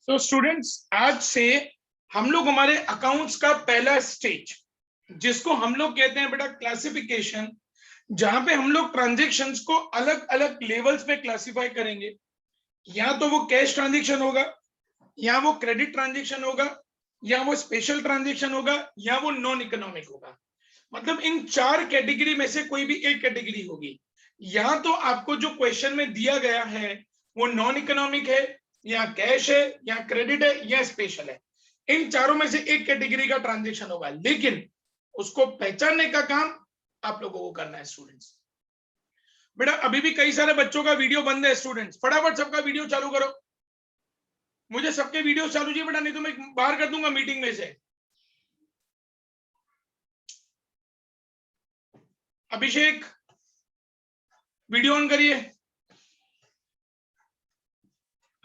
तो स्टूडेंट्स आज से हम लोग हमारे अकाउंट्स का पहला स्टेज जिसको हम लोग कहते हैं बेटा क्लासिफिकेशन, जहां पे हम लोग ट्रांजेक्शन्स को अलग अलग लेवल्स पे क्लासिफाई करेंगे। या तो वो कैश ट्रांजेक्शन होगा, या वो क्रेडिट ट्रांजेक्शन होगा, या वो स्पेशल ट्रांजेक्शन होगा, या वो नॉन इकोनॉमिक होगा। मतलब इन चार कैटेगरी में से कोई भी एक कैटेगरी होगी। या तो आपको जो क्वेश्चन में दिया गया है वो नॉन इकोनॉमिक है, या कैश है, या क्रेडिट है, या स्पेशल है। इन चारों में से एक कैटेगरी का ट्रांजेक्शन होगा, लेकिन उसको पहचानने का काम आप लोगों को करना है स्टूडेंट्स। बेटा अभी भी कई सारे बच्चों का वीडियो बंद है स्टूडेंट्स, फटाफट सबका वीडियो चालू करो। मुझे सबके वीडियो चालू चाहिए बेटा, नहीं तो मैं बाहर कर दूंगा मीटिंग में से। अभिषेक वीडियो ऑन करिए।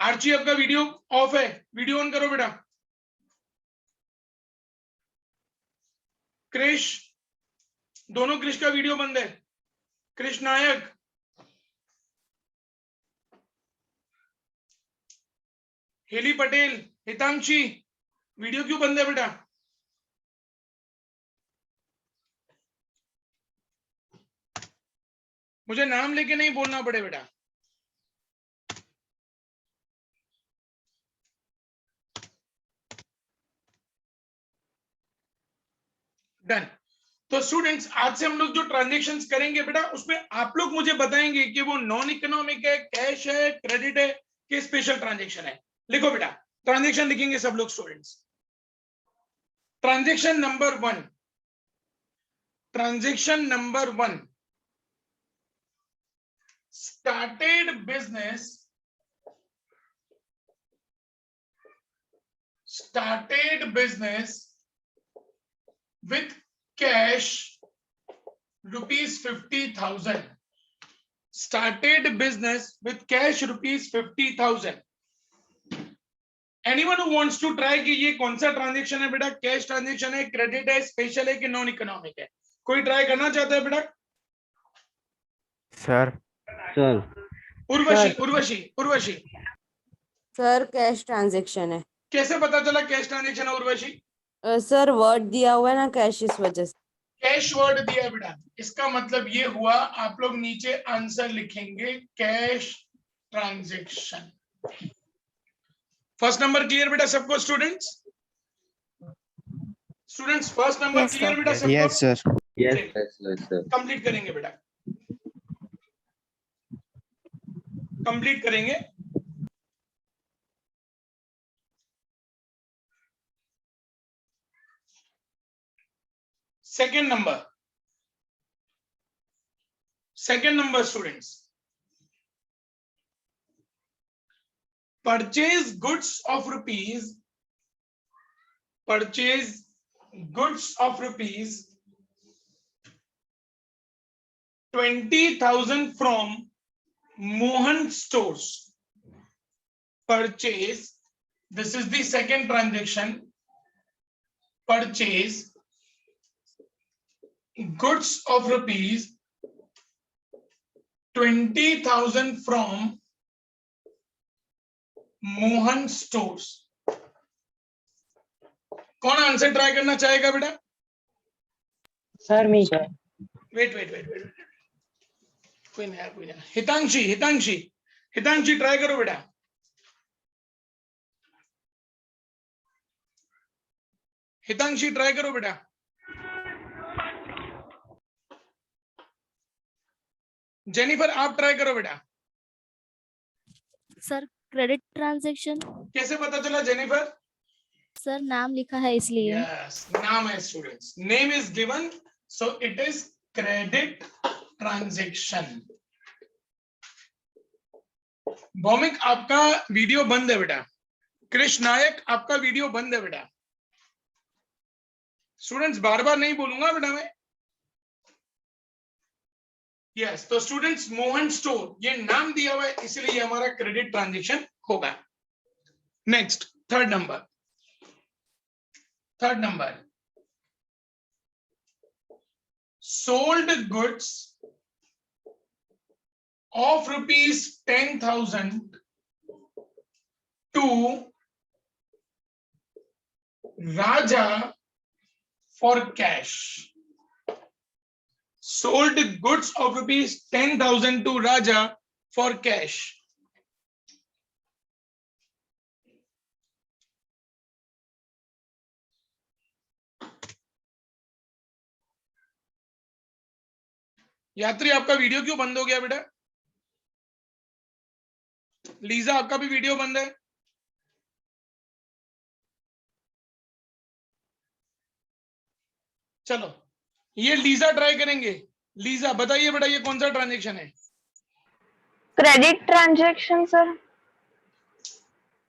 आर्ची आपका वीडियो ऑफ है, वीडियो ऑन करो बेटा। क्रिश, दोनों क्रिश का वीडियो बंद है। क्रिश नायक, हेली पटेल, हितांशी, वीडियो क्यों बंद है बेटा? मुझे नाम लेके नहीं बोलना पड़े बेटा। डन। तो स्टूडेंट्स आज से हम लोग जो ट्रांजेक्शन्स करेंगे बेटा, उसमें आप लोग मुझे बताएंगे कि वो नॉन इकोनॉमिक है, कैश है, क्रेडिट है, कि स्पेशल ट्रांजेक्शन है। लिखो बेटा, ट्रांजेक्शन लिखेंगे सब लोग students. Transaction number 1, transaction number 1, started business with cash rupees 50,000. Started business with cash rupees 50,000. Anyone who wants to try कि ये कौन सा ट्रांजेक्शन है बेटा? कैश ट्रांजेक्शन है, क्रेडिट है, स्पेशल है कि नॉन इकोनॉमिक है? कोई ट्राई करना चाहता है बेटा? Sir sir Urvashi, Urvashi, Urvashi, sir cash transaction है। कैसे पता चला कैश ट्रांजेक्शन है उर्वशी? सर वर्ड दिया हुआ है ना कैश, इस वजह से। कैश वर्ड दिया है बेटा, इसका मतलब ये हुआ आप लोग नीचे आंसर लिखेंगे cash transaction. First number clear बेटा सबको students? Students first number Yes, clear sir. बेटा सबको? Yes sir yes sir. Complete करेंगे बेटा, कंप्लीट करेंगे। Second number students, purchase goods of rupees 20,000 from Mohan stores. Purchase, this is the second transaction. Purchase goods of rupees 20,000 from Mohan stores. कौन answer try करना चाहेगा बेटा? Sir मी wait, कोई नहीं। हितांशी try करो बेटा। हितांशी ट्राई करो बेटा। जेनिफर आप ट्राई करो बेटा। Sir credit transaction. कैसे पता चला जेनिफर? सर नाम लिखा है इसलिए। यस, नाम है students, name is given, so it is credit transaction. Bhaumik आपका वीडियो बंद है बेटा। कृष्ण नायक आपका वीडियो बंद है बेटा। स्टूडेंट्स बार बार नहीं बोलूंगा बेटा मैं। यस, तो स्टूडेंट्स मोहन स्टोर ये नाम दिया हुआ है, इसलिए ये हमारा क्रेडिट ट्रांजैक्शन होगा। Next third number, sold goods of rupees 10,000 to Raja for cash sold goods of rupees 10,000 to Raja for cash. यात्री आपका वीडियो क्यों बंद हो गया बेटा? लीजा आपका भी वीडियो बंद है। चलो ये लीजा ट्राई करेंगे। लीजा बताइए बेटा ये कौन सा ट्रांजैक्शन है? Credit transaction sir.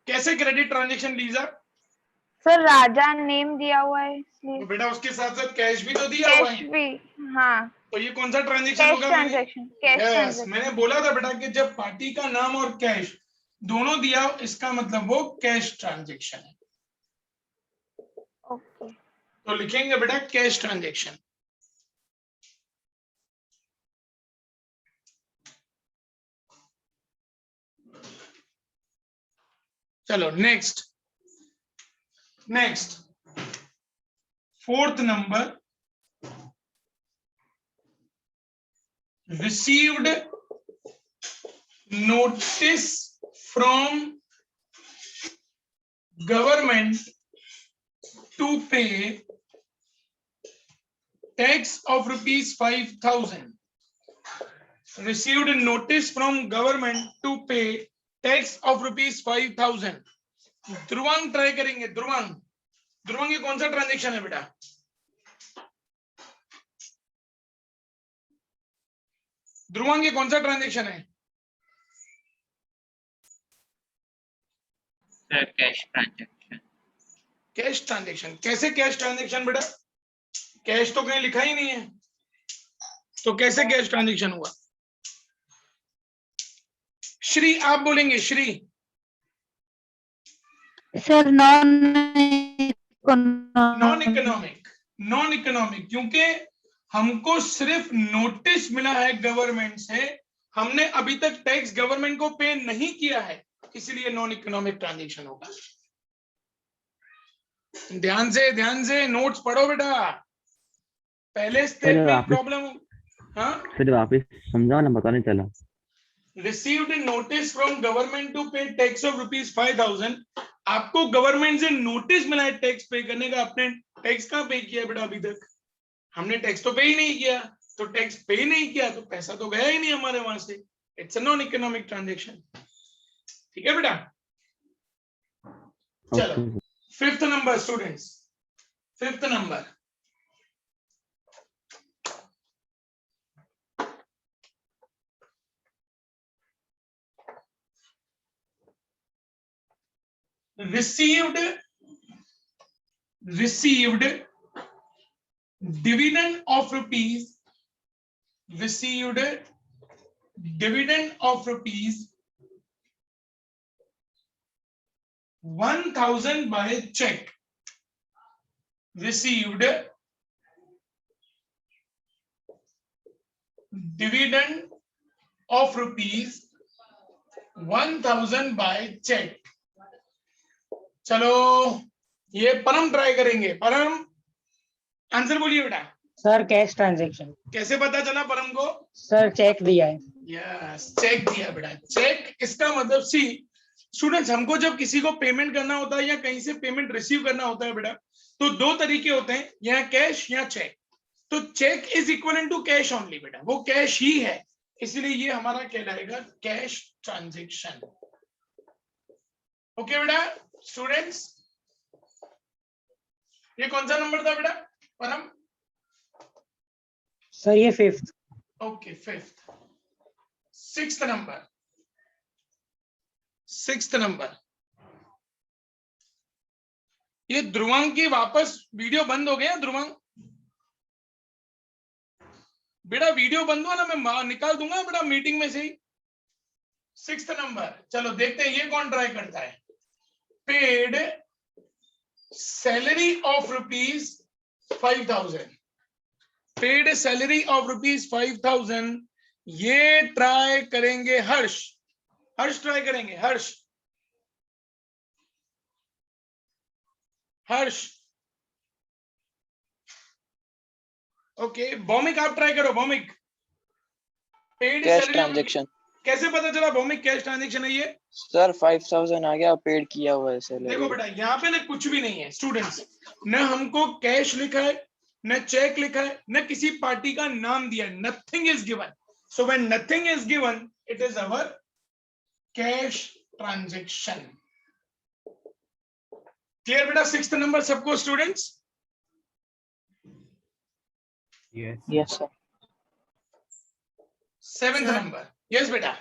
कैसे क्रेडिट ट्रांजैक्शन लीजा? सर राजा नेम दिया हुआ है इसलिए। तो बेटा उसके साथ साथ कैश भी तो दिया हुआ कैश है। भी, हाँ तो ये कौन सा ट्रांजैक्शन कैश होगा? Transaction, cash yes, transaction. मैंने बोला था बेटा कि जब पार्टी का नाम और कैश दोनों दिया इसका मतलब वो कैश ट्रांजैक्शन है। ओके तो लिखेंगे बेटा कैश ट्रांजैक्शन। चलो next fourth number, received notice from government to pay tax of rupees 5,000. Received notice from government to pay tax of rupees 5,000. Dhruvang try करेंगे। ध्रुवांग ये कौन सा ट्रांजेक्शन है बेटा? ध्रुवांग ये कौन सा ट्रांजेक्शन है? Sir cash transaction. Cash transaction. कैसे कैश ट्रांजेक्शन बेटा? कैश तो कहीं लिखा ही नहीं है, तो कैसे कैश ट्रांजेक्शन हुआ? श्री आप बोलेंगे। श्री सर नॉन इकोनॉमिक क्योंकि हमको सिर्फ नोटिस मिला है गवर्नमेंट से, हमने अभी तक टैक्स गवर्नमेंट को पे नहीं किया है, इसलिए नॉन इकोनॉमिक ट्रांजैक्शन होगा। ध्यान से नोट्स पढ़ो बेटा, पहले स्टेप में प्रॉब्लम। हाँ फिर वापस समझाओ ना, पता नहीं चला। Received notice from government to pay tax of rupees 5,000। आपको गवर्नमेंट से नोटिस मिला है टैक्स पे करने का, आपने टैक्स कहाँ पे किया बेटा? अभी तक हमने टैक्स तो पे ही नहीं किया, तो टैक्स पे ही नहीं किया तो पैसा तो गया ही नहीं हमारे वहां से। It's a non economic transaction. ठीक है बेटा? चलो fifth number students, fifth number, received dividend of rupees 1,000 by check. Received dividend of rupees 1,000 by check. चलो ये परम ट्राई करेंगे। परम आंसर बोलिए बेटा। Sir cash transaction. कैसे पता चला परम को? सर चेक दिया है। यस चेक दिया बेटा। चेक इसका मतलब सी स्टूडेंट्स, हमको जब किसी को पेमेंट करना होता है या कहीं से पेमेंट रिसीव करना होता है बेटा, तो दो तरीके होते हैं, या कैश या चेक। तो cheque is equal to cash only बेटा, वो कैश ही है, इसलिए ये हमारा कहलाएगा कैश ट्रांजैक्शन। ओके बेटा स्टूडेंट्स, ये कौन सा नंबर था बेटा परम? सर ये fifth. Okay fifth. Sixth number, ये ध्रुवांग की वापस वीडियो बंद हो गया। ध्रुवांग बेटा वीडियो बंद हुआ ना, मैं निकाल दूंगा बेटा मीटिंग में से ही। सिक्स्थ नंबर, चलो देखते हैं ये कौन ट्राई करता है। Paid salary of rupees 5,000। Paid salary of rupees 5,000, ये ट्राई करेंगे हर्ष। हर्ष ट्राई करेंगे। हर्ष ओके भौमिक आप ट्राई करो। Bhaumik paid cash salary transaction कैसे पता चला भौमिक कैश ट्रांजेक्शन है ये? सर 5000 आ गया, पेड किया हुआ है सैलरी। देखो बेटा यहाँ पे ना कुछ भी नहीं है स्टूडेंट्स, न हमको कैश लिखा है, न चेक लिखा है, न किसी पार्टी का नाम दिया, nothing is given. So when nothing is given it is our cash transaction. Clear बेटा? 6th नंबर सबको students? Yes sir. 7th number yes बेटा।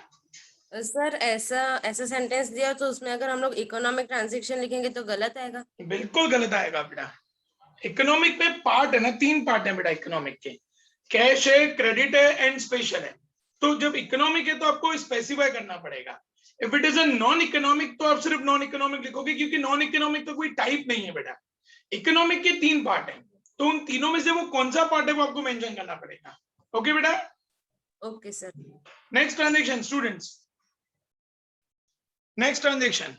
सर ऐसा ऐसा सेंटेंस दिया तो उसमें अगर हम लोग इकोनॉमिक ट्रांजैक्शन लिखेंगे तो गलत आएगा? बिल्कुल गलत आएगा बेटा। इकोनॉमिक में पार्ट है ना, 3 पार्ट है बेटा इकोनॉमिक के, कैश है, क्रेडिट है एंड स्पेशल है। तो जब इकोनॉमिक है तो आपको स्पेसिफाई करना पड़ेगा। If it is a non economic तो आप सिर्फ नॉन इकोनॉमिक लिखोगे, क्योंकि नॉन इकोनॉमिक का कोई टाइप नहीं है बेटा। इकोनॉमिक के 3 पार्ट है, तो उन तीनों में से वो कौन सा पार्ट है वो आपको मेंशन करना पड़ेगा। ओके बेटा? Okay sir. Next transaction students, next transaction,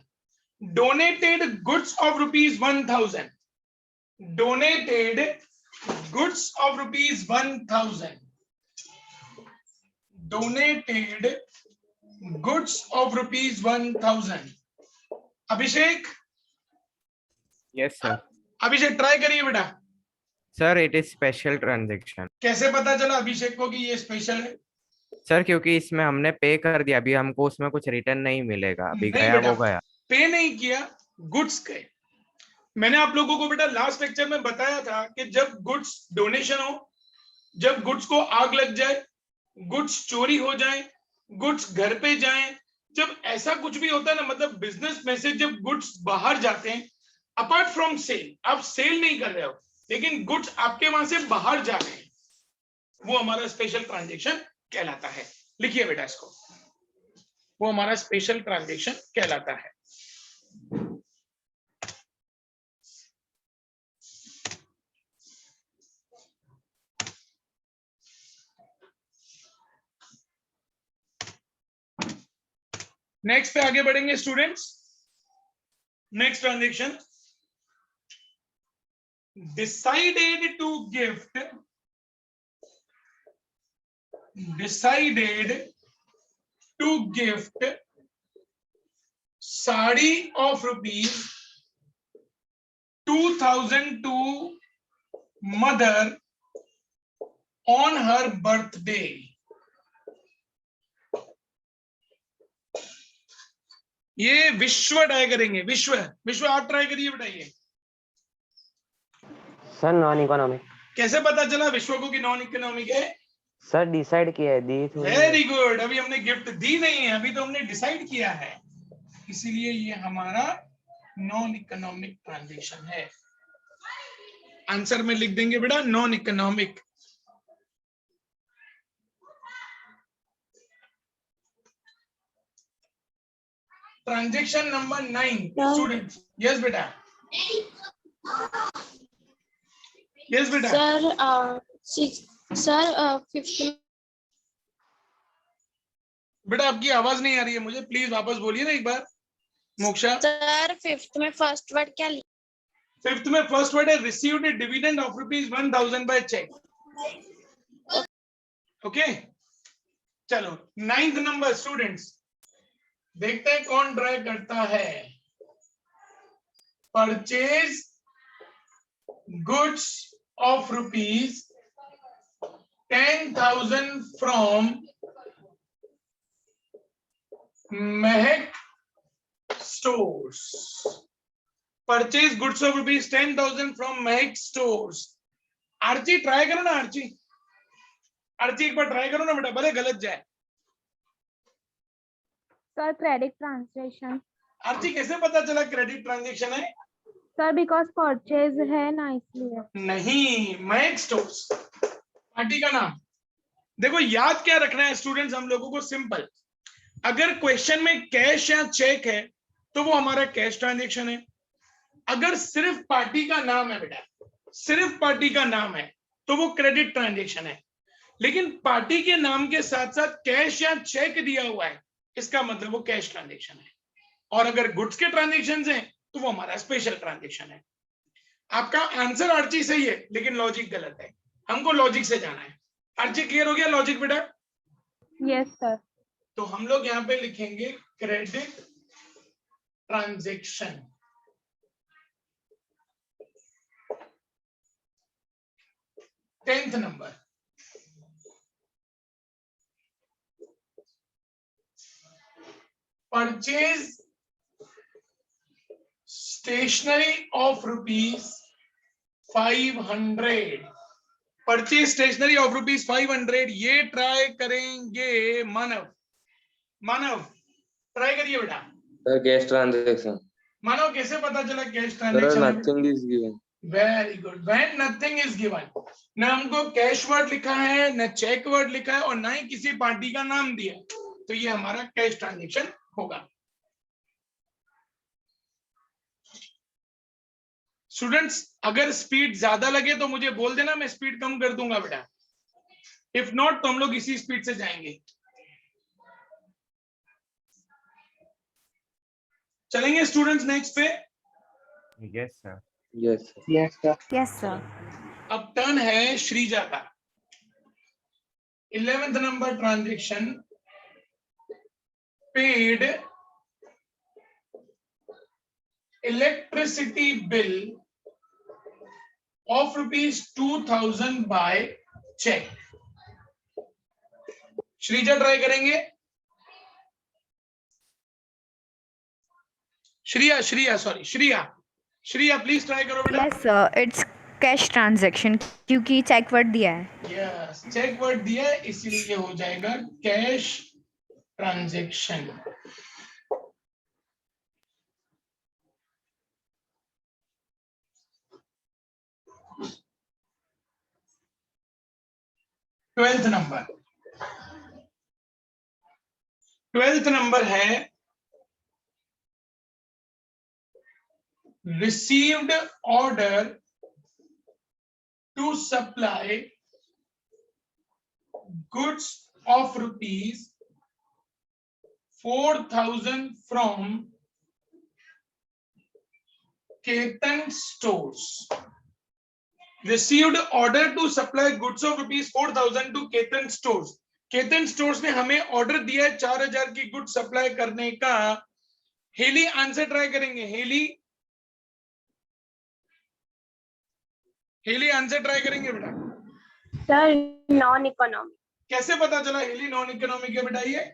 donated goods of rupees 1000, donated goods of rupees 1000, donated goods of rupees 1000। Abhishek? Yes sir. Abhishek try करिए बेटा। Sir it is special transaction. कैसे पता चला अभिषेक को कि ये स्पेशल है? सर क्योंकि इसमें हमने पे कर दिया, अभी हमको उसमें कुछ रिटर्न नहीं मिलेगा, अभी नहीं गया बेटा, वो गया। पे नहीं किया, गुड्स के। मैंने आप लोगों को बेटा लास्ट लेक्चर में बताया था कि जब गुड्स डोनेशन हो, जब गुड्स को आग लग जाए, गुड्स चोरी हो जाए, गुड्स घर पे जाए, जब ऐसा कुछ भी होता है ना, मतलब बिजनेस में से जब गुड्स बाहर जाते हैं, अपार्ट फ्रॉम सेल, आप सेल नहीं कर रहे हो लेकिन गुड्स आपके वहां से बाहर जा रहे हैं, वो हमारा स्पेशल ट्रांजेक्शन कहलाता है। लिखिए बेटा इसको, वो हमारा स्पेशल ट्रांजेक्शन कहलाता है। नेक्स्ट पे आगे बढ़ेंगे students. Next transaction, decided to gift, decided to gift sari of rupees 2000 to mother on her birthday। ये विश्व ट्राई करेंगे। विश्व, विश्व आप ट्राई करिए बेटा। ये सर नॉन इकोनॉमिक। कैसे पता चला विश्व को कि नॉन इकोनॉमिक है? सर डिसाइड किया है, दी थी। Very good. अभी हमने गिफ्ट दी नहीं है, अभी तो हमने डिसाइड किया है, इसीलिए ये हमारा नॉन इकोनॉमिक ट्रांजेक्शन है। आंसर में लिख देंगे बेटा non economic. Transaction number 9 students. Yes बेटा, यस बेटा। सर 5th बेटा आपकी आवाज नहीं आ रही है मुझे, प्लीज वापस बोलिए ना एक बार। मोक्षा सर 5th में फर्स्ट वर्ड क्या लिखा? 5th में फर्स्ट वर्ड है received a dividend of rupees 1000 by cheque. Okay चलो 9th नंबर स्टूडेंट्स, देखते हैं कौन ट्राई करता है। Purchase goods of rupees 10,000 from Mahak stores. Purchase goods of rupees 10,000 from Mahak stores. Archie try करो ना, आर्ची, आर्ची एक बार ट्राई करो ना बेटा, भले गलत जाए। Sir credit transaction. आर्ची कैसे पता चला क्रेडिट ट्रांजेक्शन है? सर बिकॉज परचेज है ना इसलिए। नहीं, महक स्टोर्स पार्टी का नाम। देखो याद क्या रखना है स्टूडेंट्स हम लोगों को, सिंपल। अगर क्वेश्चन में कैश या चेक है तो वो हमारा कैश ट्रांजेक्शन है। अगर सिर्फ पार्टी का नाम है बेटा, सिर्फ पार्टी का नाम है तो वो क्रेडिट ट्रांजेक्शन है। लेकिन पार्टी के नाम के साथ साथ कैश या चेक दिया हुआ है, इसका मतलब वो कैश ट्रांजेक्शन है। और अगर गुड्स के ट्रांजेक्शन हैं तो वो हमारा स्पेशल ट्रांजेक्शन है। आपका आंसर आर्ची सही है लेकिन लॉजिक गलत है। हमको लॉजिक से जाना है। हर चीज क्लियर हो गया लॉजिक बेटा? Yes sir. तो हम लोग यहाँ पे लिखेंगे credit transaction. Tenth number, purchase stationery of ₹500। Purchase stationery of ₹500, ये ट्राई करेंगे मानव। मानव ट्राई करिए बेटा। Sir cash transaction. मानव कैसे पता चला cash sir transaction? Nothing is given. Very good. When nothing is given, न हमको कैश वर्ड लिखा है, न चेक वर्ड लिखा है, और ना ही किसी पार्टी का नाम दिया, तो ये हमारा कैश ट्रांजैक्शन होगा। स्टूडेंट्स अगर स्पीड ज्यादा लगे तो मुझे बोल देना, मैं स्पीड कम कर दूंगा बेटा। इफ नॉट तो हम लोग इसी स्पीड से जाएंगे। चलेंगे स्टूडेंट्स नेक्स्ट पे? Yes sir. Yes sir. Yes sir. Yes sir. अब टर्न है श्रीजा का। 11th number transaction, paid electricity bill of ₹2000 by check। Shreeja try करेंगे? श्रिया प्लीज ट्राई करो बेटा। Yes sir, it's cash transaction क्योंकि चेक वर्ड दिया है। यस, चेक वर्ड दिया है इसीलिए ये हो जाएगा कैश ट्रांजैक्शन। ट्वेल्थ नंबर है received order to supply goods of ₹4,000 from Ketan stores। received order to supply goods of ₹4,000 to Ketan stores। Ketan stores ने हमें ऑर्डर दिया है 4,000 की गुड सप्लाई करने का। हेली आंसर ट्राई करेंगे। हेली आंसर ट्राई करेंगे बेटा। Sir non economic. कैसे पता चला हेली नॉन इकोनॉमिक है बेटा? ये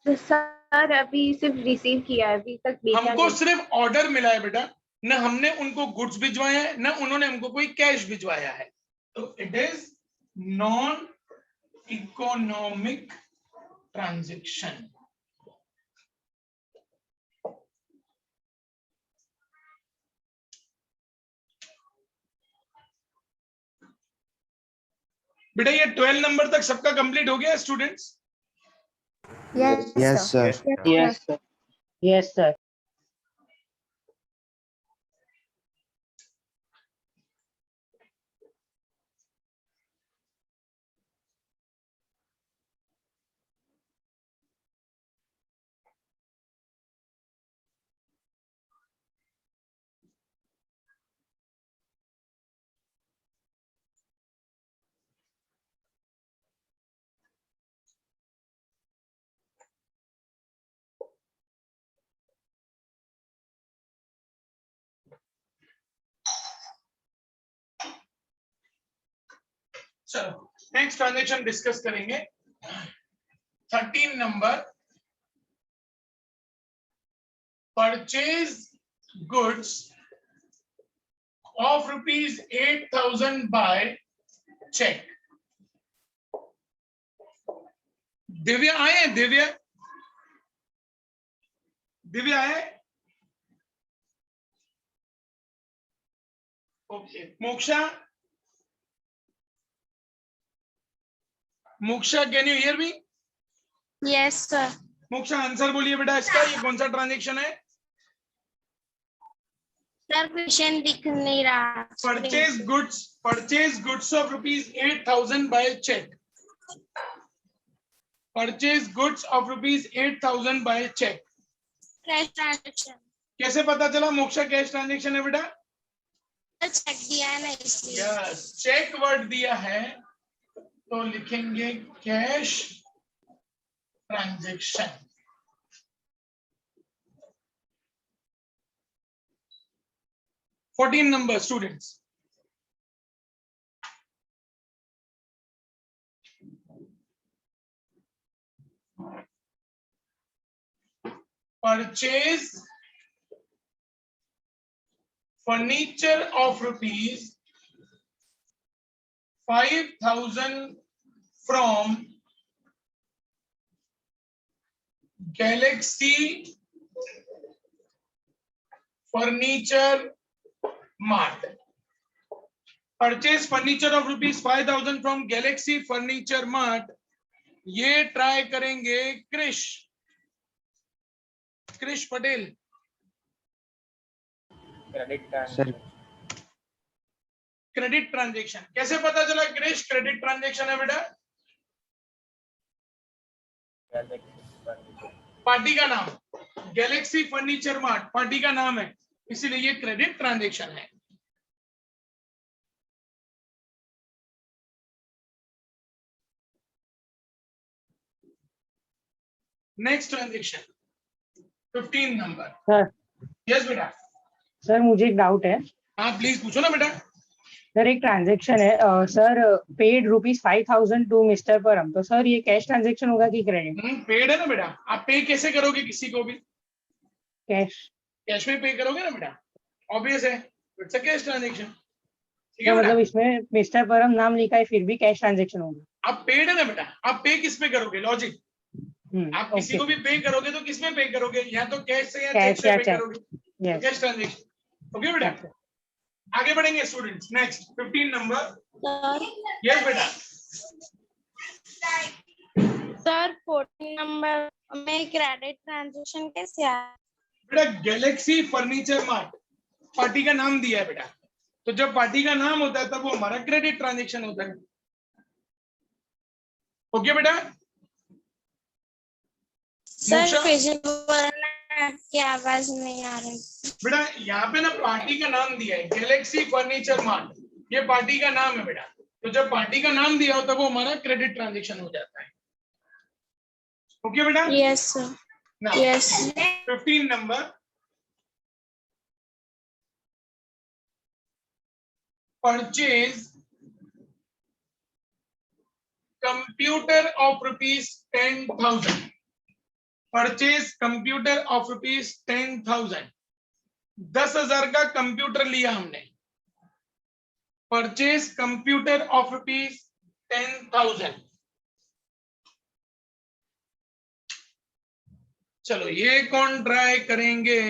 तो सर अभी सिर्फ रिसीव किया है, अभी तक बेचा हमको नहीं। सिर्फ ऑर्डर मिला है बेटा, न हमने उनको गुड्स भिजवाया है, न उन्होंने हमको कोई कैश भिजवाया है। तो it is non economic transaction. बेटा ये 12 नंबर तक सबका कंप्लीट हो गया students? Yes sir. Yes sir. Yes sir. चलो नेक्स्ट ट्रांजैक्शन डिस्कस करेंगे। 13 number, purchase goods of ₹8,000 by cheque. Divya आए? दिव्या आए? Okay. Moksha can you hear me? Yes sir. Moksha answer बोलिए बेटा इसका, ये कौन सा ट्रांजैक्शन है? सर क्वेश्चन दिख नहीं रहा। Purchase goods of ₹8,000 by cheque. Purchase goods of ₹8,000 by cheque. Cash transaction. कैसे पता चला मोक्षा कैश ट्रांजैक्शन है बेटा? चेक दिया है ना इसलिए। यस, चेक वर्ड दिया है तो लिखेंगे cash transaction. Fourteen number students, purchase furniture of rupees 5,000 from Galaxy Furniture Mart. Purchase furniture of rupees 5,000 from Galaxy Furniture Mart. ये ट्राई करेंगे Krish Patel. Sir credit transaction कैसे पता चला क्रिश क्रेडिट ट्रांजैक्शन है बेटा? पार्टी का नाम गैलेक्सी फर्नीचर मार्ट पार्टी का नाम है, इसीलिए ये क्रेडिट ट्रांजैक्शन है। Next transaction 15 number. Sir yes बेटा। सर मुझे एक डाउट है। हाँ प्लीज पूछो ना बेटा। सर एक ट्रांजेक्शन है, सर पेड ₹5,000 टू मिस्टर परम, तो सर ये कैश ट्रांजेक्शन होगा कि क्रेडिट? पेड है ना बेटा। आप पे कैसे करोगे किसी को भी? कैश। कैश में पे करोगे ना बेटा, ऑब्वियस है, इट्स अ कैश ट्रांजैक्शन। ठीक तो है मतलब बेटा, इसमें मिस्टर परम नाम लिखा है फिर भी कैश ट्रांजेक्शन होगा? आप पेड है ना बेटा, आप पे किस पे करोगे? लॉजिक, आप किसी ओके। को भी पे करोगे तो किस में पे करोगे? या तो कैश से या चेक कैश से या पे चेक। करोगे। यस। Cash transaction. ओके बेटा, आगे बढ़ेंगे स्टूडेंट्स। Next 15 number. यस बेटा। सर 14 नंबर में क्रेडिट ट्रांजैक्शन कैसे आया? बेटा गैलेक्सी फर्नीचर मार्ट पार्टी का नाम दिया है बेटा, तो जब पार्टी का नाम होता है तब वो हमारा क्रेडिट ट्रांजैक्शन होता है। ओके बेटा। सर मोक्षा? फिर से बोलना की आवाज नहीं आ रही। बेटा यहाँ पे ना पार्टी का नाम दिया है गैलेक्सी फर्नीचर मार्ट, ये पार्टी का नाम है बेटा, तो जब पार्टी का नाम दिया होता है वो हमारा क्रेडिट ट्रांजैक्शन हो जाता है। ओके बेटा। Yes sir. Now, yes 15 number. Purchase computer of ₹10,000। Purchase computer of ₹10,000। 10,000 का कंप्यूटर लिया हमने। Purchase computer of ₹10,000। चलो ये कौन ट्राई करेंगे?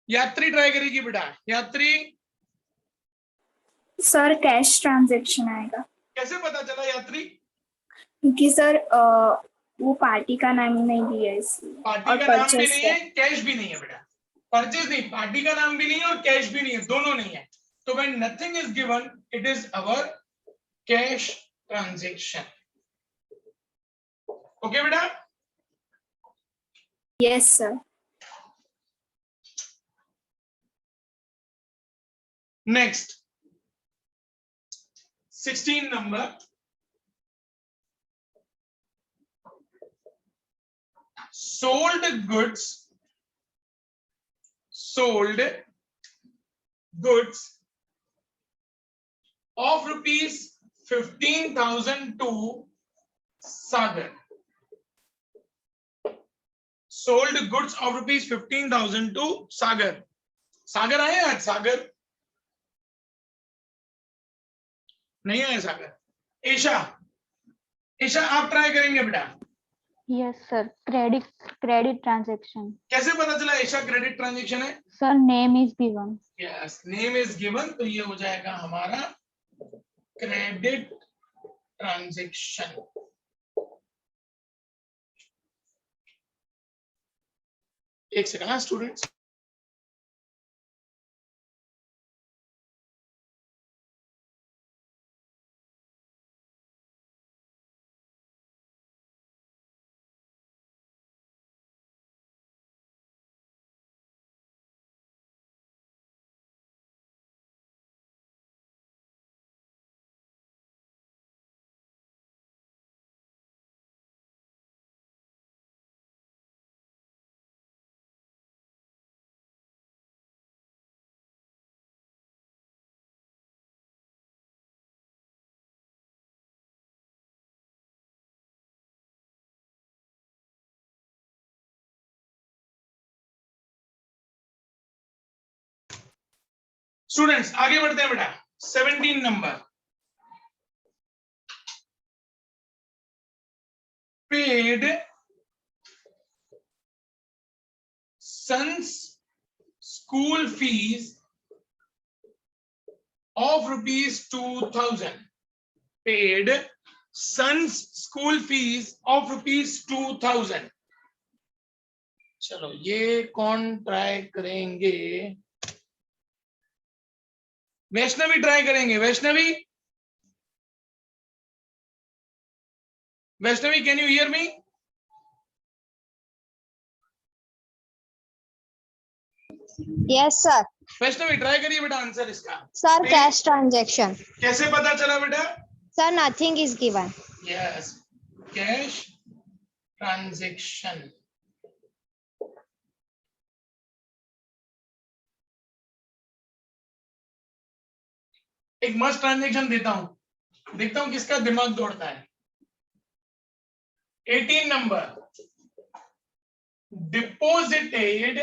यात्री ट्राई करेगी बेटा। यात्री सर कैश ट्रांजैक्शन आएगा कैसे पता चला यात्री? क्योंकि सर वो पार्टी का नाम नहीं दिया है इसलिए। पार्टी और का नाम भी परचेज नहीं है, कैश भी नहीं है बेटा। परचेज नहीं, पार्टी का नाम भी नहीं है और कैश भी नहीं है, दोनों नहीं है। तो when nothing is given it is our cash transaction. Okay बेटा। Yes sir. Next 16 number. sold goods of ₹15,000 to Sagar। sold goods of ₹15,000 to Sagar। सागर आए आज? सागर नहीं आए सागर। ईशा आप ट्राई करेंगे बेटा। Yes sir, credit transaction. कैसे पता चला ईशा क्रेडिट ट्रांजैक्शन है? Sir name is given. Yes, name is given, तो ये हो जाएगा हमारा क्रेडिट ट्रांजैक्शन। एक सेकंड स्टूडेंट्स। स्टूडेंट्स आगे बढ़ते हैं बेटा 17 नंबर paid son's school fees of rupees 2000 paid son's school fees of rupees 2000 चलो ये कौन ट्राई करेंगे वैष्णवी ट्राई करेंगे Vaishnavi can you hear me yes sir Vaishnavi try करिए बेटा आंसर इसका सर कैश ट्रांजैक्शन कैसे पता चला बेटा sir nothing is given yes cash transaction एक मस्ट ट्रांजैक्शन देता हूं देखता हूं किसका दिमाग दौड़ता है 18 number deposited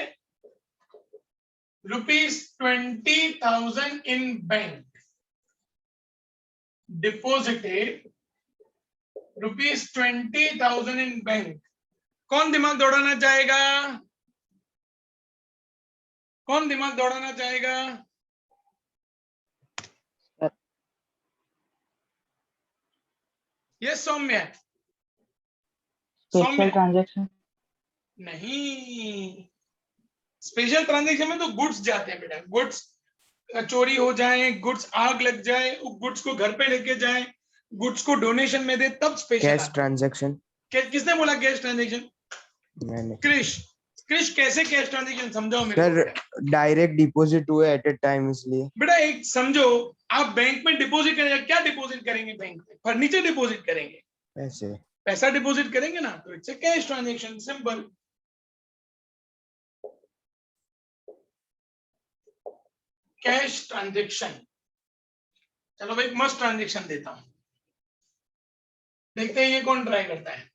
rupees 20,000 in bank deposited rupees 20,000 in bank कौन दिमाग दौड़ाना चाहेगा ये सौम्य स्पेशल ट्रांजैक्शन नहीं स्पेशल ट्रांजैक्शन में तो गुड्स जाते हैं बेटा गुड्स चोरी हो जाए गुड्स आग लग जाए गुड्स को घर पे लेके जाए गुड्स को डोनेशन में दे तब स्पेशल कैश ट्रांजैक्शन किसने बोला कैश ट्रांजैक्शन मैंने क्रिश कैसे कैश ट्रांजैक्शन समझाओ मेरे को सर डायरेक्ट डिपॉजिट हुए एट ए टाइम इसलिए बेटा एक समझो आप बैंक में डिपॉजिट करेंगे क्या डिपॉजिट करेंगे बैंक में फर्नीचर डिपॉजिट करेंगे पैसा डिपॉजिट करेंगे ना तो it's a cash transaction simple cash transaction चलो भाई मस्ट ट्रांजैक्शन देता हूं देखते हैं ये कौन ट्राई करता है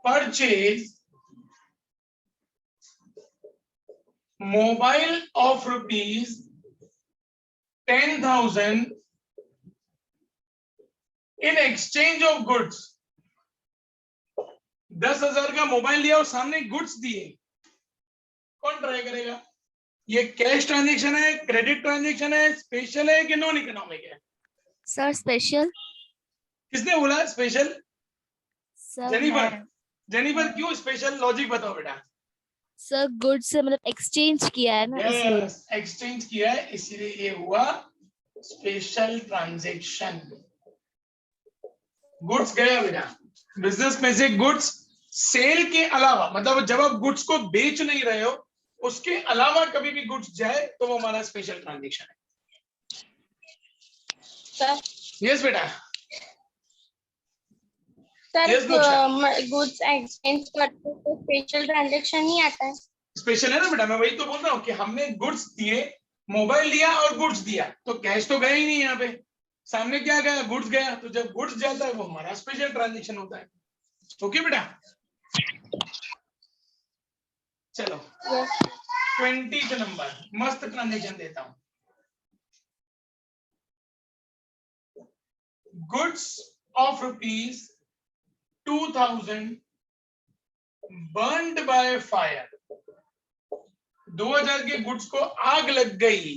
purchase mobile of rupees 10,000 in exchange of goods 10,000 का मोबाइल लिया और सामने गुड्स दिए कौन ट्राई करेगा ये कैश ट्रांजैक्शन है क्रेडिट ट्रांजैक्शन है स्पेशल है कि नॉन इकोनॉमिक है सर स्पेशल किसने बोला स्पेशल सर जेनिफर क्यों स्पेशल लॉजिक बताओ बेटा सर गुड से मतलब एक्सचेंज किया है ना इसलिए एक्सचेंज किया है इसीलिए ये हुआ स्पेशल ट्रांजैक्शन गुड्स गया बेटा बिजनेस में से गुड्स सेल के अलावा मतलब जब आप गुड्स को बेच नहीं रहे हो उसके अलावा कभी भी गुड्स जाए तो वो हमारा स्पेशल ट्रांजैक्शन है सर यस बेटा सर गुड्स एक्सचेंज करते तो स्पेशल ट्रांजैक्शन ही आता है स्पेशल है ना बेटा मैं वही तो बोल रहा हूँ कि हमने गुड्स दिए मोबाइल लिया और गुड्स दिया तो कैश तो गया ही नहीं यहाँ पे सामने क्या गया गुड्स गया तो जब गुड्स जाता है वो हमारा स्पेशल ट्रांजैक्शन होता है ओके बेटा चलो 20th नंबर मस्त ट्रांजैक्शन देता हूं goods of rupees 2,000 burned by fire 2000 के गुड्स को आग लग गई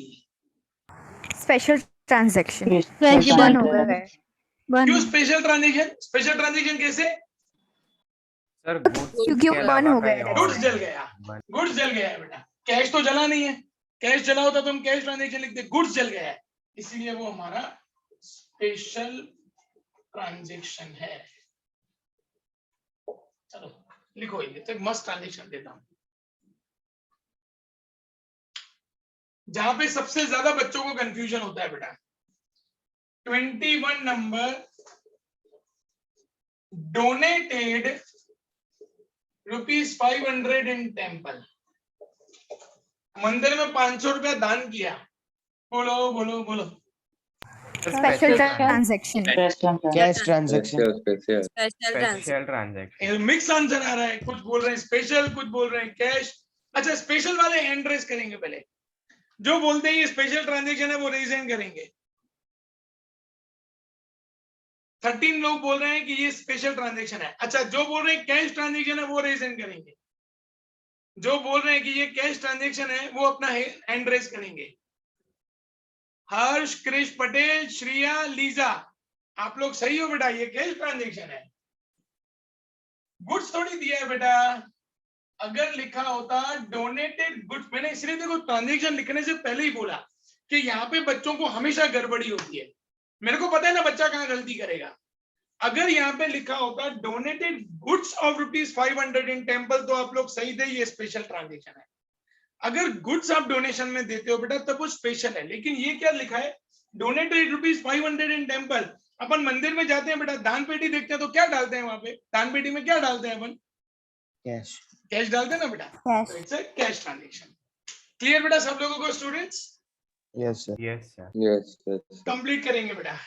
स्पेशल ट्रांजैक्शन क्यों स्पेशल ट्रांजैक्शन कैसे सर क्योंकि वो बर्न हो गया गुड्स जल गया है बेटा कैश तो जला नहीं है कैश जला होता तो हम कैश ट्रांजैक्शन लिखते गुड्स जल गया है इसलिए वो हमारा स्पेशल ट्रांजैक्शन है चलो लिखो ये तो मस्त ट्रांजैक्शन देता हूं जहां पे सबसे ज्यादा बच्चों को कंफ्यूजन होता है बेटा 21 नंबर डोनेटेड ₹500 इन टेम्पल मंदिर में 500 रुपया दान किया बोलो बोलो बोलो Special transaction. Cash transaction special special transfer special transaction. Mix answer आ रहा है, कुछ बोल रहे हैं स्पेशल, कुछ बोल रहे हैं कैश। अच्छा, स्पेशल वाले हैंड रेस करेंगे पहले, जो बोलते हैं ये स्पेशल ट्रांजैक्शन है वो रेज हैंड करेंगे। 13 लोग बोल रहे हैं कि ये स्पेशल ट्रांजैक्शन है। अच्छा, जो बोल रहे हैं कैश ट्रांजैक्शन है वो रेज हैंड करेंगे। जो बोल रहे हैं कि ये कैश ट्रांजैक्शन है वो अपना हैंड रेज करेंगे। हर्ष, क्रिश पटेल, श्रिया, लीजा, आप लोग सही हो बेटा, ये कैश ट्रांजैक्शन है। गुड्स थोड़ी दिया है बेटा। अगर लिखा होता डोनेटेड गुड्स, मैंने इसलिए देखो ट्रांजैक्शन लिखने से पहले ही बोला कि यहाँ पे बच्चों को हमेशा गड़बड़ी होती है। मेरे को पता है ना बच्चा कहाँ गलती करेगा। अगर यहाँ पे लिखा होता donated goods of ₹500 in temple, तो आप लोग सही थे, ये स्पेशल ट्रांजैक्शन है। अगर गुड्स आप डोनेशन में देते हो बेटा तब वो स्पेशल है। लेकिन ये क्या लिखा है, डोनेटेड ₹500 इन टेम्पल। अपन मंदिर में जाते हैं बेटा, दान पेटी देखते हैं तो क्या डालते हैं वहां पे, दान पेटी में क्या डालते हैं अपन, कैश कैश डालते हैं ना बेटा। तो it's a cash transaction. Clear बेटा सब लोगों को students? Yes sir yes sir. Yes complete करेंगे बेटा।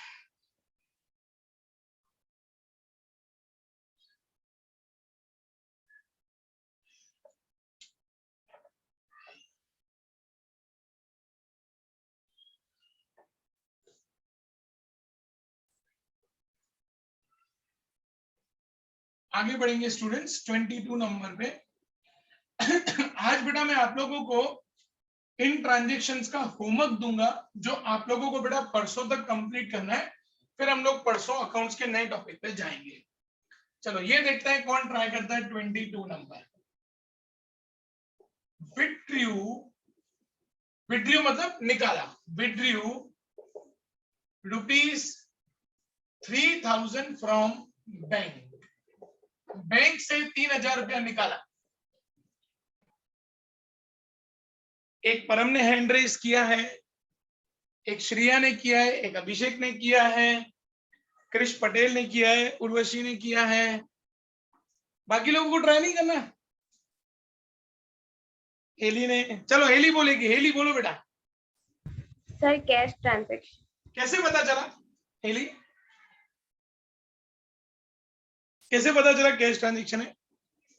आगे बढ़ेंगे स्टूडेंट्स 22 नंबर पे। आज बेटा मैं आप लोगों को इन ट्रांजैक्शंस का होमवर्क दूंगा, जो आप लोगों को बेटा परसों तक कंप्लीट करना है। फिर हम लोग परसों अकाउंट्स के नए टॉपिक पे जाएंगे। चलो ये देखते हैं कौन ट्राई करता है 22 नंबर। विड्रू, विड्रू मतलब निकाला, विड्रू ₹3000 फ्रॉम बैंक। बैंक से 3000 रुपया निकाला। एक परम ने हैंड रेस किया है, एक श्रिया ने किया है, एक अभिषेक ने किया है, कृष पटेल ने किया है, उर्वशी ने किया है। बाकी लोगों को ट्राई नहीं करना। हेली ने, चलो हेली बोलेगी, हेली बोलो बेटा। Sir cash transaction. कैसे पता चला हेली, कैसे पता चला कैश ट्रांजैक्शन है?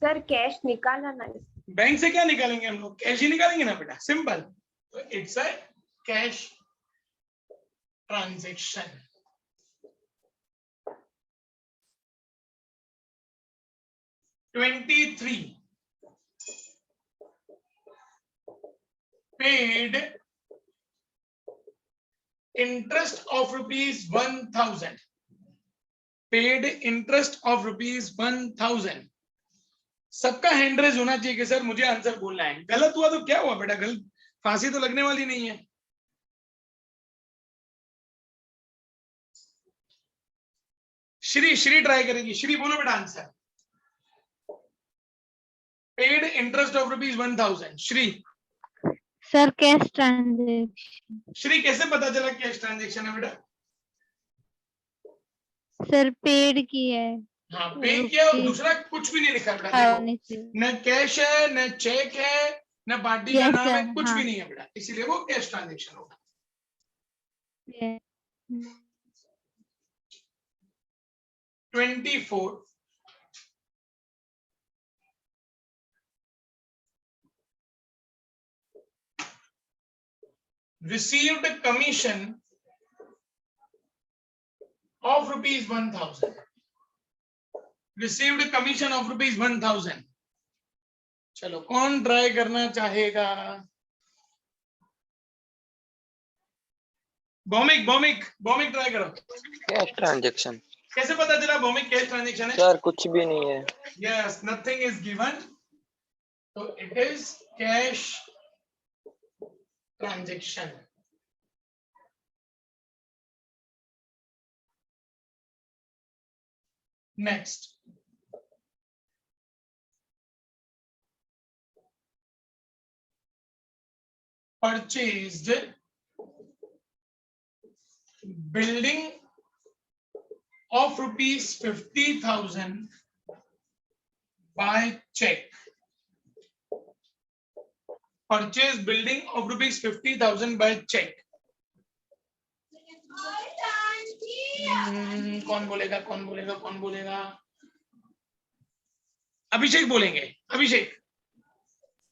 सर कैश निकाला ना। बैंक से क्या निकालेंगे हम लोग, कैश ही निकालेंगे ना बेटा, सिंपल। तो it's a cash transaction. paid interest of ₹1000, paid interest of ₹1000। सबका हैंड रेज होना चाहिए कि सर मुझे आंसर बोलना है। गलत हुआ तो क्या हुआ बेटा, गलत फांसी तो लगने वाली नहीं है। श्री ट्राई करेगी, श्री बोलो बेटा answer. Paid interest of ₹1000। Shri sir cash transaction. Shri कैसे पता चला कैश ट्रांजैक्शन है बेटा? सर पेड किया है। हाँ पे किया, और दूसरा कुछ भी नहीं लिखा बेटा। देखो, न कैश है, न चेक है, न पार्टी का नाम है, कुछ भी नहीं है बेटा, इसीलिए वो कैश ट्रांजैक्शन होगा। Yeah. 24 received a commission of ₹1000, received a commission of ₹1000। चलो कौन ट्राई करना चाहेगा? भौमिक भौमिक भौमिक ट्राई करो। Cash transaction. कैसे पता चला भौमिक कैश ट्रांजैक्शन है? सर कुछ भी नहीं है। Yes, nothing is given, so it is cash transaction। Next, purchased building of ₹50,000 by check। Purchase building of ₹50,000 by check। कौन बोलेगा कौन बोलेगा कौन बोलेगा? अभिषेक बोलेंगे। अभिषेक,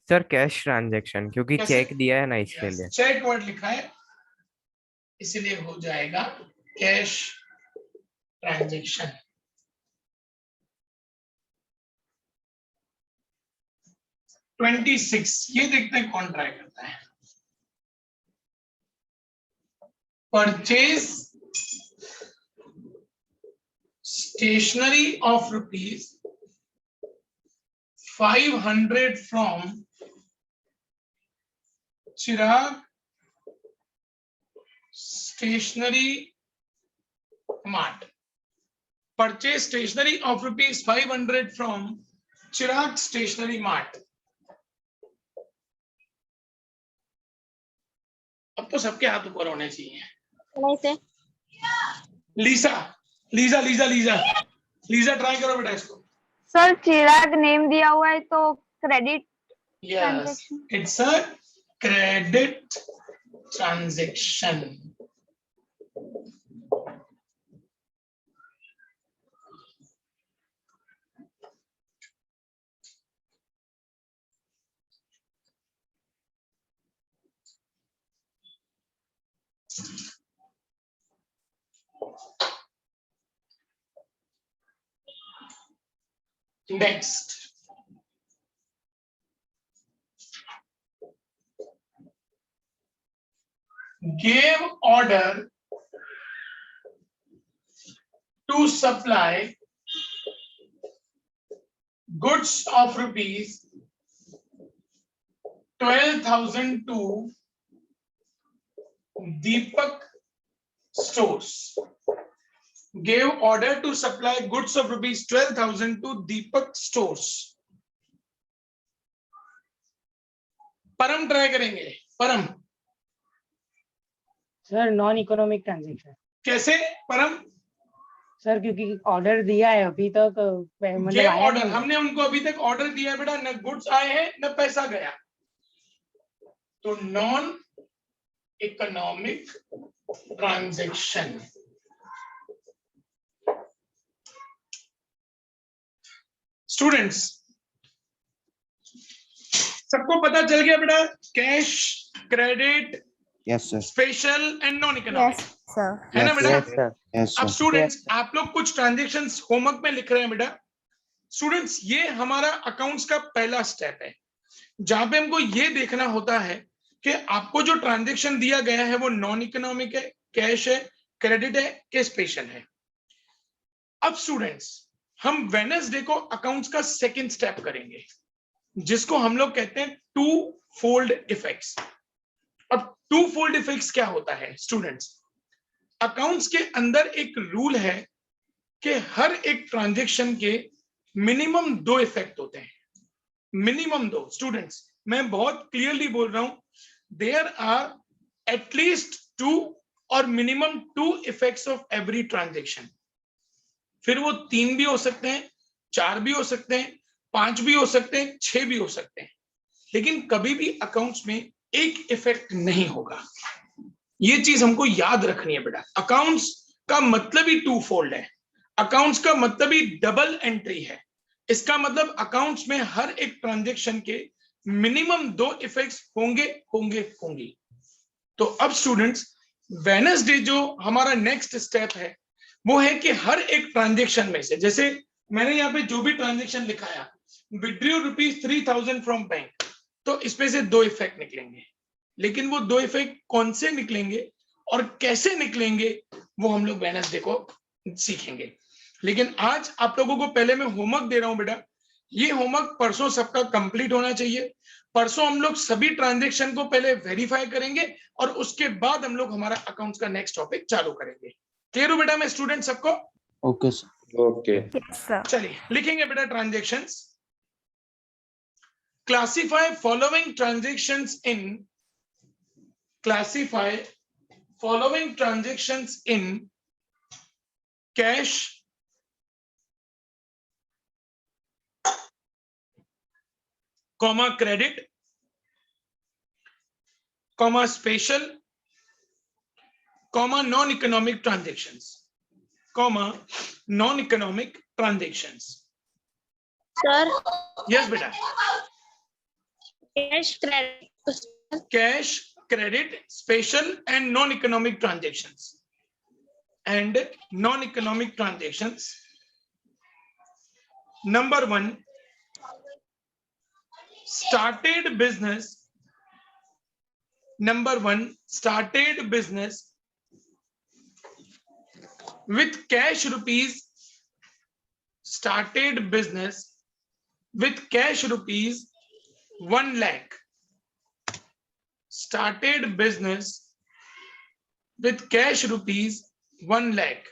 सर कैश ट्रांजैक्शन, क्योंकि कैसे? चेक दिया है ना इसके लिए। चेक वर्ड लिखा है इसलिए हो जाएगा कैश ट्रांजैक्शन। ट्वेंटी 26, ये देखते हैं कौन ट्राई करता है। Purchase stationery of rupees 500 from Chirag stationery mart. Purchase stationery of rupees 500 from Chirag stationery mart. अब तो सबके हाथ ऊपर होने चाहिए। नहीं से Lisa Liza Liza Liza Liza try करो बेटा इसको। सर चिराग नेम दिया हुआ है तो credit yes, transaction. It's a credit transaction. Next, gave order to supply goods of rupees 12,000 to Deepak stores. Gave order to supply goods of rupees 12,000 to Deepak stores. परम try करेंगे। परम sir non economic transaction. कैसे परम? Sir क्योंकि order दिया है अभी तक मतलब ये आया ऑर्डर नहीं है। हमने उनको अभी तक ऑर्डर दिया है बेटा, न गुड्स आए हैं न पैसा गया, तो नॉन इकोनॉमिक ट्रांजैक्शन। स्टूडेंट्स सबको पता चल गया बेटा, cash, credit, yes sir. Special and non economic, sir. है ना बेटा? Yes sir. यस अब सर। स्टूडेंट्स आप लोग कुछ ट्रांजैक्शंस होमवर्क में लिख रहे हैं बेटा। स्टूडेंट्स ये हमारा अकाउंट्स का पहला स्टेप है, जहां पे हमको ये देखना होता है कि आपको जो ट्रांजैक्शन दिया गया है वो नॉन इकोनॉमिक है, कैश है, क्रेडिट है कि स्पेशल है। अब स्टूडेंट्स हम वेडनेसडे को अकाउंट्स का सेकंड स्टेप करेंगे, जिसको हम लोग कहते हैं टू फोल्ड इफेक्ट्स। अब टू फोल्ड इफेक्ट्स क्या होता है स्टूडेंट्स? अकाउंट्स के अंदर एक रूल है कि हर एक ट्रांजैक्शन के मिनिमम 2 इफेक्ट होते हैं, मिनिमम 2। स्टूडेंट्स मैं बहुत क्लियरली बोल रहा हूं, देयर आर एटलीस्ट 2 और minimum 2 effects of every transaction. फिर वो 3 भी हो सकते हैं, 4 भी हो सकते हैं, 5 भी हो सकते हैं, 6 भी हो सकते हैं, लेकिन कभी भी अकाउंट्स में एक इफेक्ट नहीं होगा। ये चीज हमको याद रखनी है बेटा। अकाउंट्स का मतलब ही टू फोल्ड है, अकाउंट्स का मतलब ही डबल एंट्री है। इसका मतलब अकाउंट्स में हर एक ट्रांजैक्शन के मिनिमम 2 इफेक्ट्स होंगे होंगे होंगे। तो अब स्टूडेंट्स वेडनेसडे जो हमारा नेक्स्ट स्टेप है वो है कि हर एक ट्रांजैक्शन में से, जैसे मैंने यहाँ पे जो भी ट्रांजैक्शन लिखाया, विड्रॉ रुपीज 3,000 फ्रॉम बैंक, तो इसमें से 2 इफेक्ट निकलेंगे, लेकिन वो 2 इफेक्ट कौन से निकलेंगे और कैसे निकलेंगे वो हम लोग वेडनेसडे को सीखेंगे। लेकिन आज आप लोगों को पहले मैं होमवर्क दे रहा हूं बेटा, ये होमवर्क परसों सबका कंप्लीट होना चाहिए। परसों हम लोग सभी ट्रांजैक्शन को पहले वेरीफाई करेंगे और उसके बाद हम लोग हमारा अकाउंट्स का नेक्स्ट टॉपिक चालू करेंगे। क्लियर हो बेटा मैं स्टूडेंट सबको? Okay sir. ओके चलिए लिखेंगे बेटा transactions. Classify following transactions in, classify following transactions in cash, comma credit, comma special, comma non economic transactions. non-economic transactions. Sir, Yes, beta. cash credit. Cash, credit, special and non-economic transactions. And non-economic transactions. Number 1, started business. Number 1, started business with cash rupees. Started business with cash rupees 1 lakh. Started business with cash rupees 1 lakh.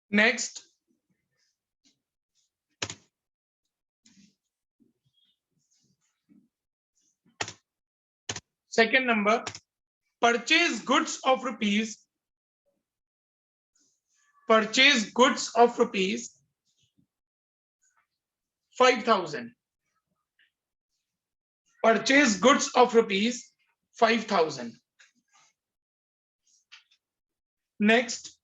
Next, second number, purchase goods of rupees. Purchase goods of rupees 5,000. Purchase goods of rupees 5,000. Next,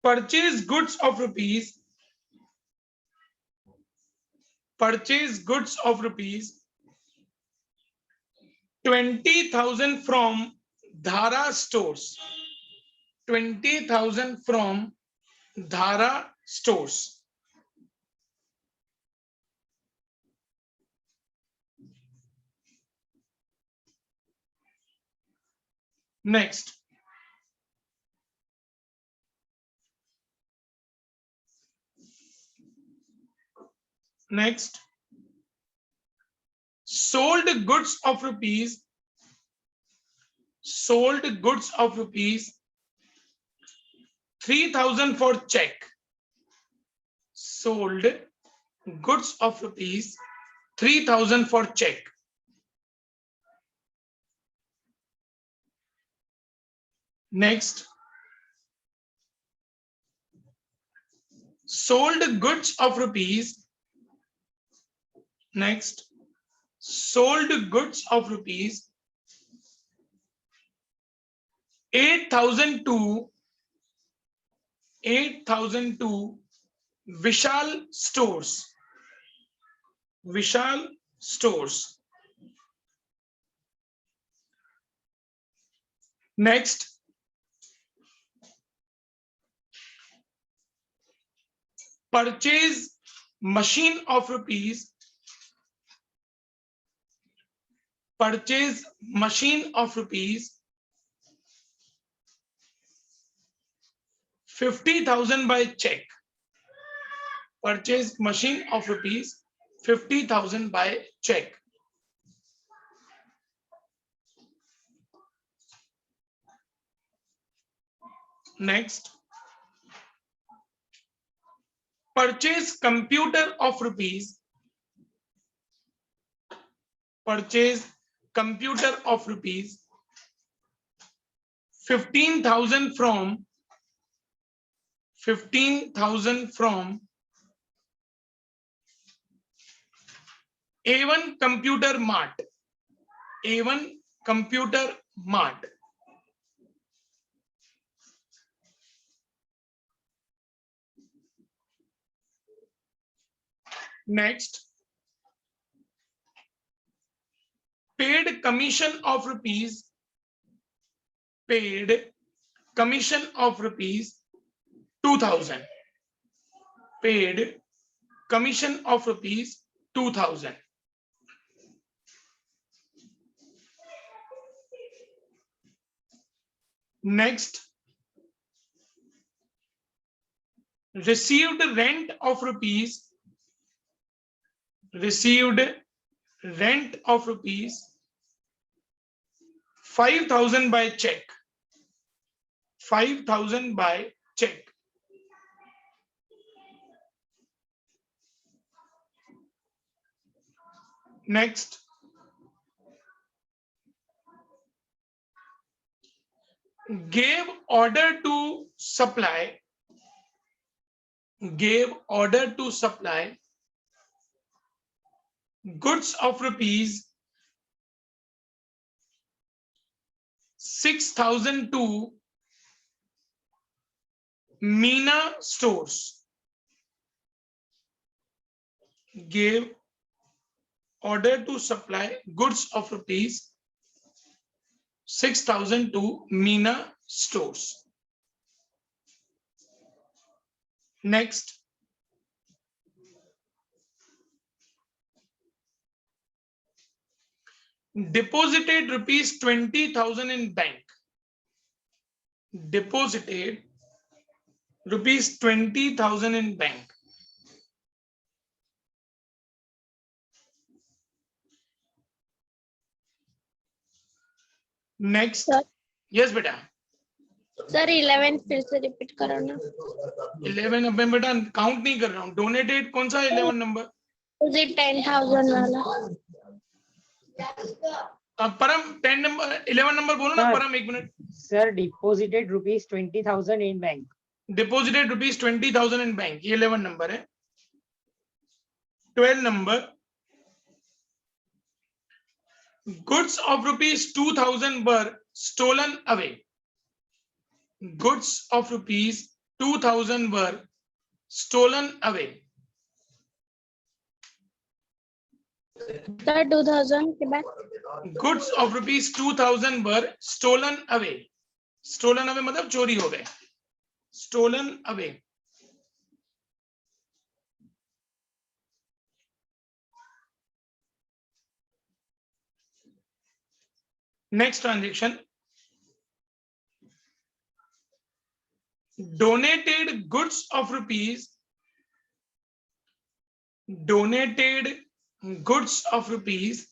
purchase goods of rupees. Purchase goods of rupees 20,000 from Dhara stores. 20,000 from Dhara stores. Next, sold goods of rupees. Sold goods of rupees 3,000 for check. Sold goods of rupees 3,000 for check. Next, sold goods of rupees. Next, sold goods of rupees 8,000 to Vishal stores. Vishal stores. Next, purchase machine of rupees. Purchase machine of rupees 50,000 by check. Purchase machine of rupees 50,000 by check. Next, purchase computer of rupees. Purchase computer of rupees 15,000 from A1 Computer Mart. A1 Computer Mart. Next, paid commission of rupees. Paid commission of rupees 2,000. Paid commission of rupees 2,000. Next, received rent of rupees. Received rent of rupees 5,000 by check. 5,000 by check. Next, gave order to supply. Gave order to supply goods of rupees 6,000 to Meena Stores. Gave order to supply goods of rupees 6,000 to Meena Stores. Next, deposited rupees 20,000 in bank. Deposited rupees 20,000 in bank. Next, Sir. yes बेटा, sir 11 फिर से repeat करो ना. 11 अब मैं बेटा count नहीं कर रहा हूँ. डोनेटेड कौन सा 11 नंबर? Is it 10,000 वाला? परम 10 नंबर 11 नंबर बोलो ना Sir. परम, एक minute. Sir, deposited rupees 20,000 in bank. Deposited rupees 20,000 in bank, ये 11 नंबर है. 12 number, goods of rupees 2,000 were stolen away. Goods of rupees 2,000 were stolen away. Sir 2000 के बाद goods of rupees 2,000 were stolen away. Stolen away मतलब चोरी हो गए. Stolen away. Next transaction, donated goods of rupees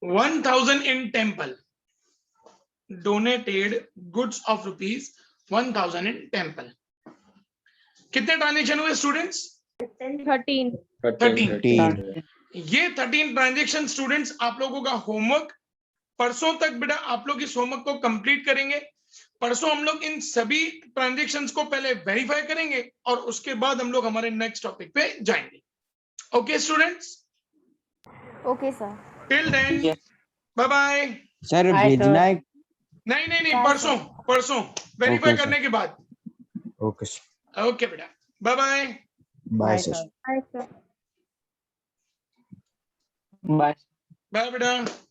1,000 in temple. Donated goods of rupees 1,000 in temple. कितने transaction हुए students? 13. 13. ये 13 transaction students आप लोगों का होमवर्क. परसों तक बेटा आप लोग इस होमवर्क को कंप्लीट करेंगे. परसों हम लोग इन सभी ट्रांजेक्शंस को पहले वेरीफाई करेंगे और उसके बाद हम लोग हमारे नेक्स्ट टॉपिक पे जाएंगे. Okay students, Okay, sir. Till then bye bye. Sir Hi, भेजना sir. है. नहीं Bye, परसों वेरीफाई Okay, sir. करने के बाद. Okay sir. ओके बेटा, बाय बाय. बाय Bye, सर. sir. Bye, sir. Bye. Bye बेटा.